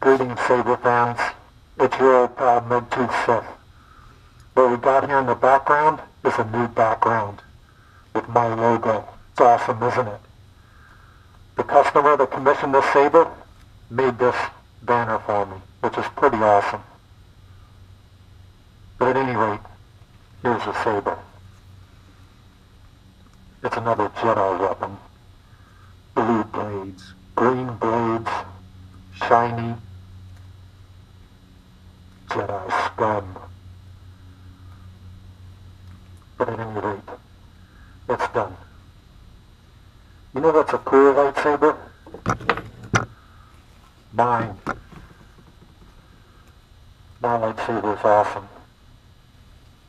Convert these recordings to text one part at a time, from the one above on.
Greetings, Saber fans. It's your old pal Megtooth Sith. What we got here in the background is a new background with my logo. It's awesome, isn't it? The customer that commissioned this saber made this banner for me, which is pretty awesome. But at any rate, here's the saber. It's another Jedi weapon. Blue blades, green blades, shiny Jedi scum. But at any rate, it's done. You know what's a cool lightsaber? Mine. My lightsaber is awesome.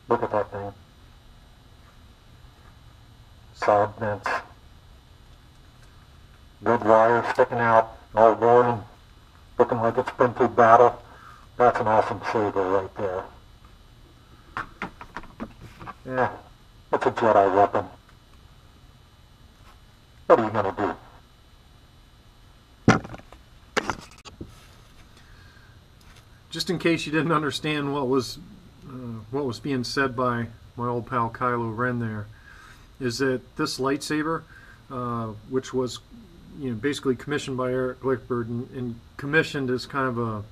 Look at that thing. Solid vents. Red wire sticking out, all worn, looking like it's been through battle. That's an awesome saber right there. Yeah, it's a Jedi weapon. What are you going to do? Just in case you didn't understand what was being said by my old pal Kylo Ren there, is that this lightsaber, which was basically commissioned by Eric Lippert, and commissioned is kind of a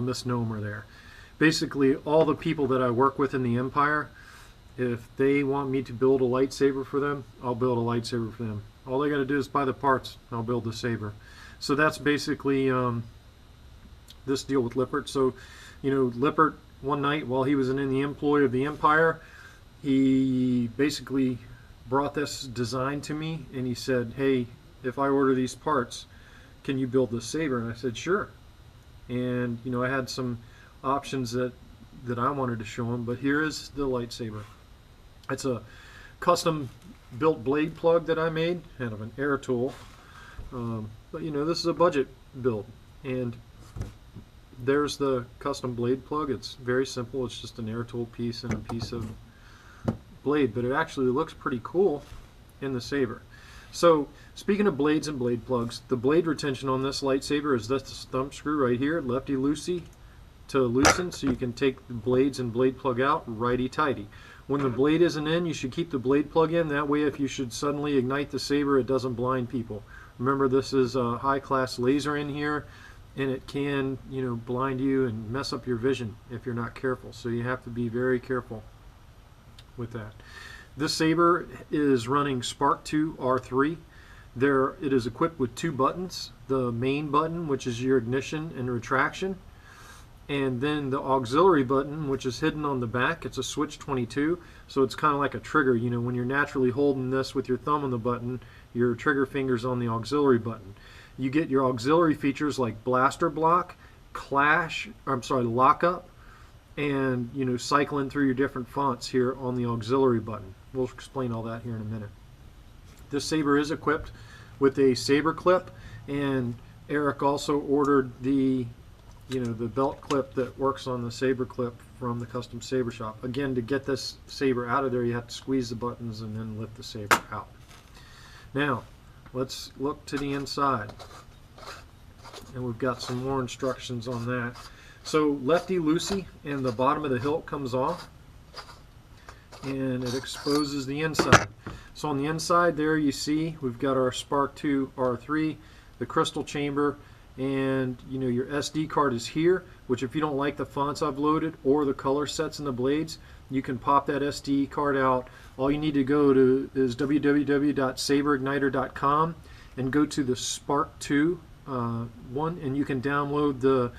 misnomer there. Basically, all the people that I work with in the Empire, if they want me to build a lightsaber for them, I'll build a lightsaber for them. All they got to do is buy the parts, I'll build the saber. So that's basically this deal with Lippert. So, Lippert, one night while he was in the employ of the Empire, he basically brought this design to me, and he said, hey, if I order these parts, can you build this saber? And I said, sure. And I had some options that I wanted to show him, but here is the lightsaber. It's a custom built blade plug that I made out of an air tool, but this is a budget build, and there's the custom blade plug. It's very simple. It's just an air tool piece and a piece of blade, but it actually looks pretty cool in the saber. So speaking of blades and blade plugs, the blade retention on this lightsaber is this thumb screw right here, lefty loosey to loosen, so you can take the blades and blade plug out righty tighty. When the blade isn't in, you should keep the blade plug in. That way, if you should suddenly ignite the saber, it doesn't blind people. Remember, this is a high-class laser in here, and it can blind you and mess up your vision if you're not careful. So you have to be very careful with that. This saber is running Spark2 R3. It is equipped with two buttons. The main button, which is your ignition and retraction, and then the auxiliary button, which is hidden on the back. It's a switch 22, so it's kind of like a trigger. When you're naturally holding this with your thumb on the button, your trigger finger's on the auxiliary button. You get your auxiliary features like blaster block, lockup, and cycling through your different fonts here on the auxiliary button. We'll explain all that here in a minute. This saber is equipped with a saber clip, and Eric also ordered the belt clip that works on the saber clip from the Custom Saber shop. Again, to get this saber out of there, you have to squeeze the buttons and then lift the saber out. Now, let's look to the inside, and we've got some more instructions on that. So lefty loosey, and the bottom of the hilt comes off, and it exposes the inside. So on the inside there, you see we've got our Spark2 R3, the crystal chamber, and your SD card is here, which if you don't like the fonts I've loaded or the color sets in the blades, you can pop that SD card out. All you need to go to is www.saberigniter.com and go to the Spark2 one, and you can download the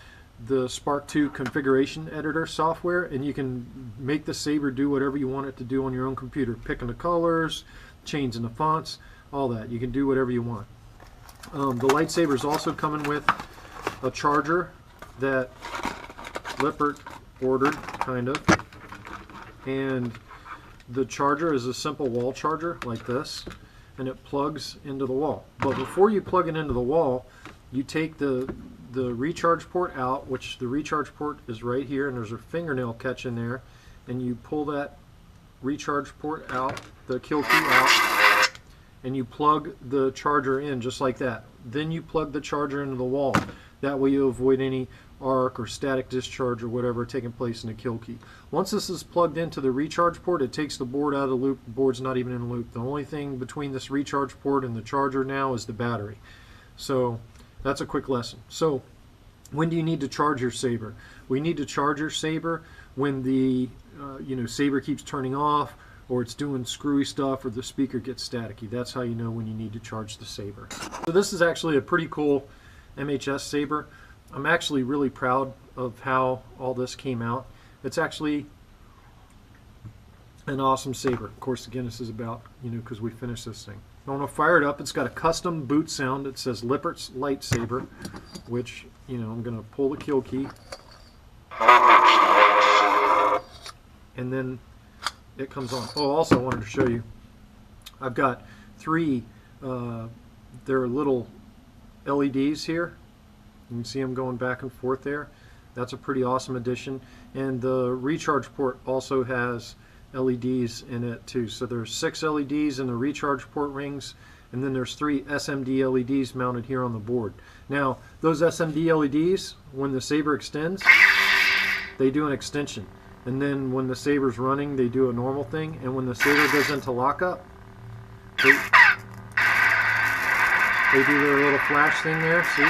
Spark2 configuration editor software, and you can make the saber do whatever you want it to do on your own computer, picking the colors, changing the fonts, all that. You can do whatever you want. The lightsaber is also coming with a charger that Lippert ordered, kind of, and the charger is a simple wall charger like this, and it plugs into the wall. But before you plug it into the wall, you take the recharge port out, which the recharge port is right here, and there's a fingernail catch in there, and you pull that recharge port out, the kill key out, and you plug the charger in just like that. then you plug the charger into the wall. That way you avoid any arc or static discharge or whatever taking place in the kill key. Once this is plugged into the recharge port, it takes the board out of the loop. The board's not even in the loop. The only thing between this recharge port and the charger now is the battery. So that's a quick lesson. So when do you need to charge your saber? We need to charge your saber when the saber keeps turning off, or it's doing screwy stuff, or the speaker gets staticky. That's how you know when you need to charge the saber. So this is actually a pretty cool MHS saber. I'm actually really proud of how all this came out. It's actually an awesome saber. Of course, again, this is about, because we finished this thing. I want to fire it up. It's got a custom boot sound. It says Lippert's lightsaber, which, I'm going to pull the kill key. And then it comes on. Oh, also I wanted to show you, I've got 3, they're little LEDs here. You can see them going back and forth there. That's a pretty awesome addition. And the recharge port also has LEDs in it too. So there's 6 LEDs in the recharge port rings, and then there's 3 SMD LEDs mounted here on the board. Now, those SMD LEDs, when the saber extends, they do an extension. And then when the saber's running, they do a normal thing. And when the saber goes into lockup, they do their little flash thing there, see?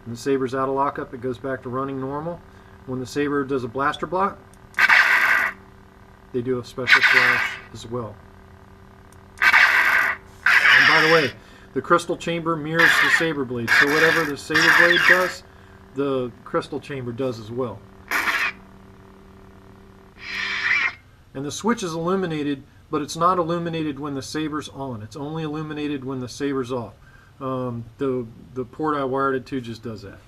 When the saber's out of lockup, it goes back to running normal. When the saber does a blaster block, they do a special flash as well. And by the way, the crystal chamber mirrors the saber blade. So whatever the saber blade does, the crystal chamber does as well. And the switch is illuminated, but it's not illuminated when the saber's on. It's only illuminated when the saber's off. The port I wired it to just does that.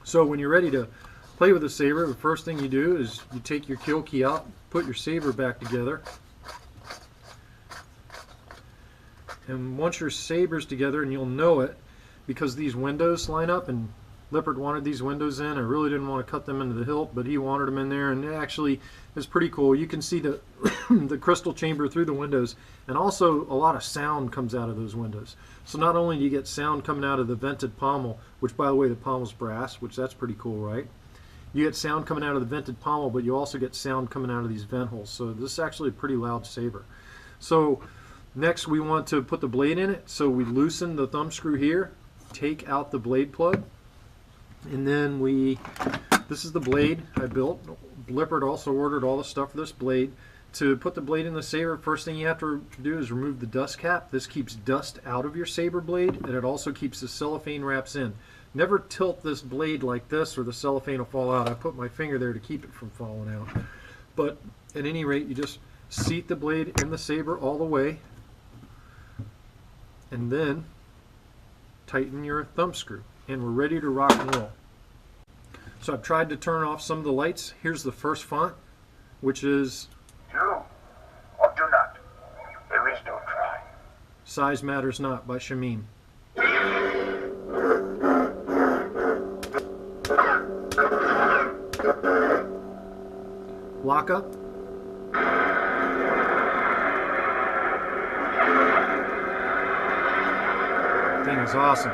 So when you're ready to play with the saber, the first thing you do is you take your kill key out, put your saber back together. And once your saber's together, and you'll know it because these windows line up, and Lippert wanted these windows in. I really didn't want to cut them into the hilt, but he wanted them in there, and it actually is pretty cool. You can see the the crystal chamber through the windows, and also a lot of sound comes out of those windows. So not only do you get sound coming out of the vented pommel, which by the way the pommel's brass, which that's pretty cool, right? You get sound coming out of the vented pommel, but you also get sound coming out of these vent holes. So this is actually a pretty loud saber. So next we want to put the blade in it. So we loosen the thumb screw here, take out the blade plug, and then this is the blade I built. Lippert also ordered all the stuff for this blade. To put the blade in the saber, first thing you have to do is remove the dust cap. This keeps dust out of your saber blade, and it also keeps the cellophane wraps in. Never tilt this blade like this or the cellophane will fall out. I put my finger there to keep it from falling out. But at any rate, you just seat the blade in the saber all the way, and then tighten your thumb screw, and we're ready to rock and roll. So I've tried to turn off some of the lights. Here's the first font, which is Do or do not. There is no try. Size Matters Not by Shamim. Lock up. Thing is awesome.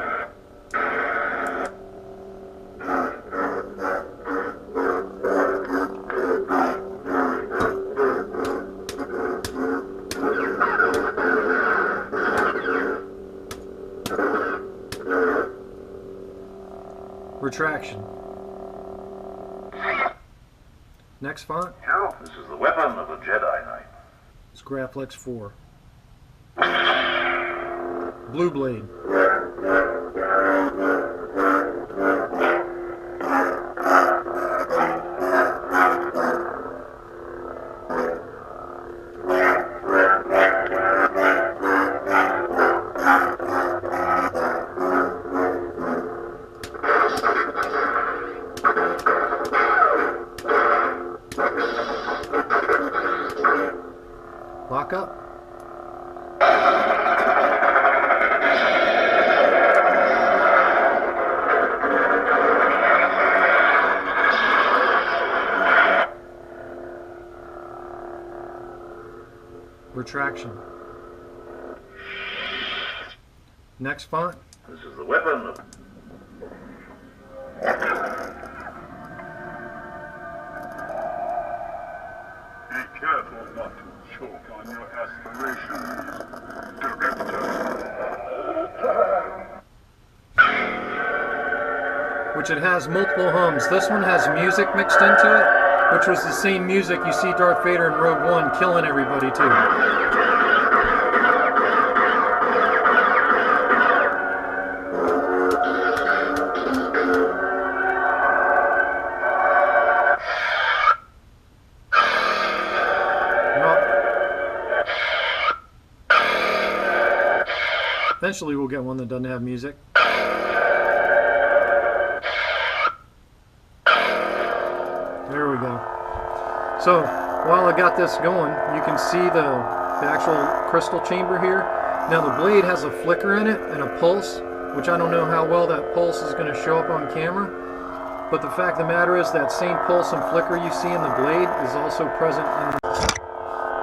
Retraction. Next font. Joe, this is the weapon of a Jedi Knight. It's Graflex 4. Blue blade. Lock up. Retraction. Next font. This is the weapon. Be careful not to choke on your aspirations, Director. Which it has multiple hums. This one has music mixed into it, which was the same music you see Darth Vader in Rogue One killing everybody too. Eventually we'll get one that doesn't have music. There we go. So while I got this going, you can see the actual crystal chamber here. Now the blade has a flicker in it and a pulse, which I don't know how well that pulse is going to show up on camera. But the fact of the matter is that same pulse and flicker you see in the blade is also present in the...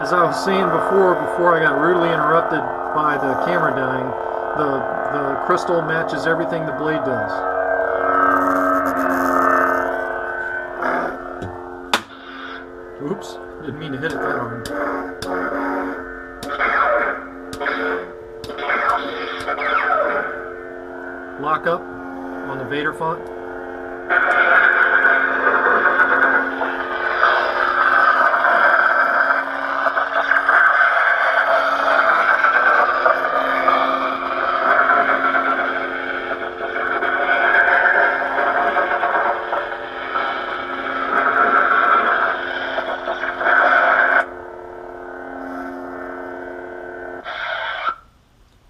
As I was saying before I got rudely interrupted by the camera dying, the crystal matches everything the blade does. Oops, didn't mean to hit it that hard. Lock up on the Vader font.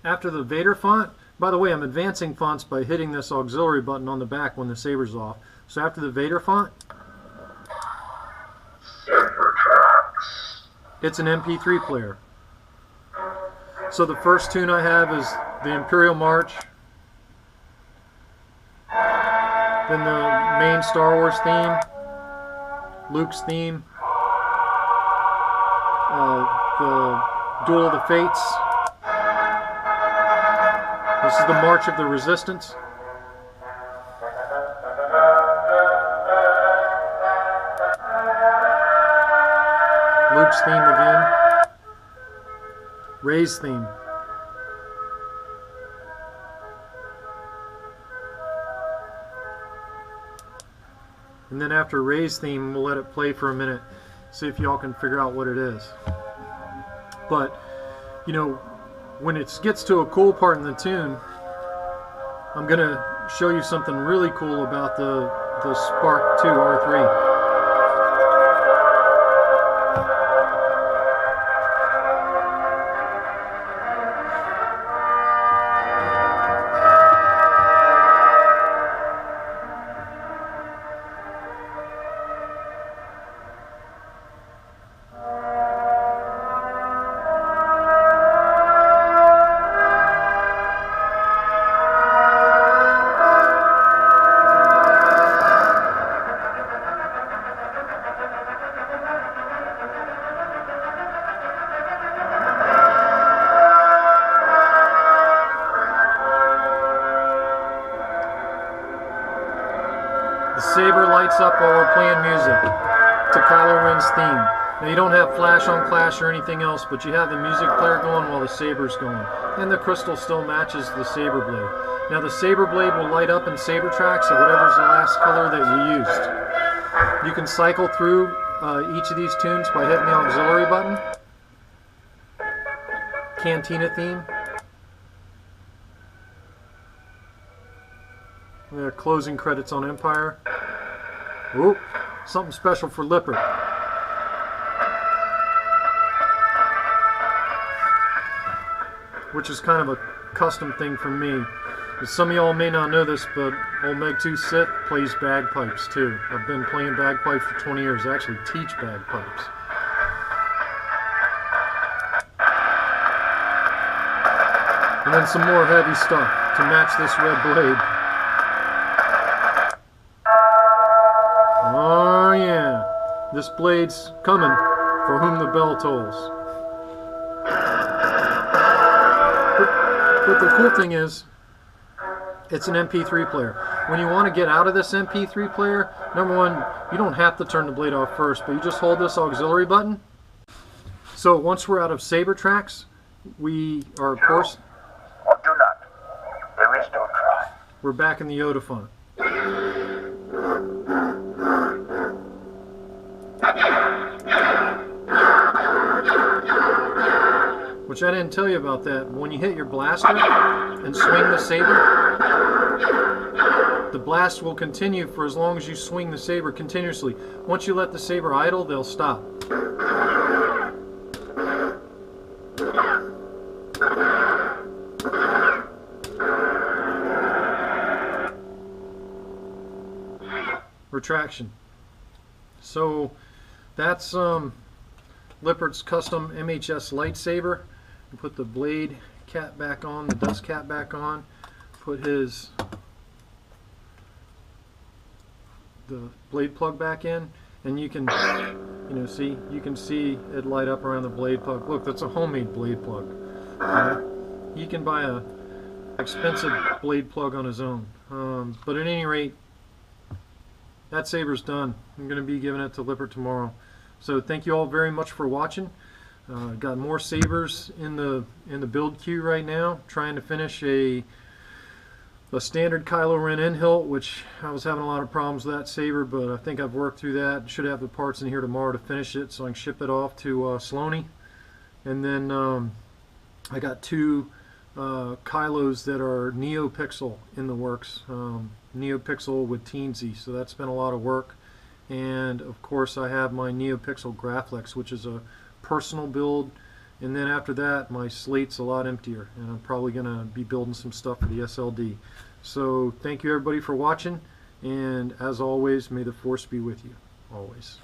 After the Vader font, by the way, I'm advancing fonts by hitting this auxiliary button on the back when the saber's off. So after the Vader font, it's an MP3 player. So the first tune I have is the Imperial March, then the main Star Wars theme, Luke's theme, the Duel of the Fates. This is the March of the Resistance. Luke's theme again. Rey's theme. And then after Rey's theme, we'll let it play for a minute, see if y'all can figure out what it is. But, you know, when it gets to a cool part in the tune, I'm going to show you something really cool about the Spark2 R3. The saber lights up while we're playing music to Kylo Ren's theme. Now you don't have flash on clash or anything else, but you have the music player going while the saber's going. And the crystal still matches the saber blade. Now the saber blade will light up in saber tracks of whatever's the last color that you used. You can cycle through each of these tunes by hitting the auxiliary button. Cantina theme. The closing credits on Empire. Ooh, something special for Lippert. Which is kind of a custom thing for me. Some of y'all may not know this, but old Megtooth Sith plays bagpipes too. I've been playing bagpipes for 20 years. I actually teach bagpipes. And then some more heavy stuff to match this red blade. Oh yeah, this blade's coming for whom the bell tolls. But the cool thing is, it's an MP3 player. When you want to get out of this MP3 player, number one, you don't have to turn the blade off first, but you just hold this auxiliary button. So once we're out of saber tracks, we are, of course, or do not. There is no try. we're back in the Yoda font. Which I didn't tell you about that. When you hit your blaster and swing the saber, the blast will continue for as long as you swing the saber continuously. Once you let the saber idle, they'll stop. Retraction. So that's Lippert's custom MHS lightsaber. Put the blade cap back on, the dust cap back on, put the blade plug back in, and you can, see it light up around the blade plug. Look, that's a homemade blade plug. You can buy a expensive blade plug on its own, but at any rate, that saber's done. I'm going to be giving it to Lippert tomorrow. So thank you all very much for watching. Got more sabers in the build queue right now. Trying to finish a standard Kylo Ren in Hilt, which I was having a lot of problems with that saber, but I think I've worked through that. Should have the parts in here tomorrow to finish it, so I can ship it off to Sloaney. And then I got two Kylos that are Neopixel in the works. Neopixel with Teensy, so that's been a lot of work. And of course I have my Neopixel Graflex, which is a personal build, and then after that my slate's a lot emptier, and I'm probably gonna be building some stuff for the SLD. So thank you everybody for watching, and as always, may the force be with you always.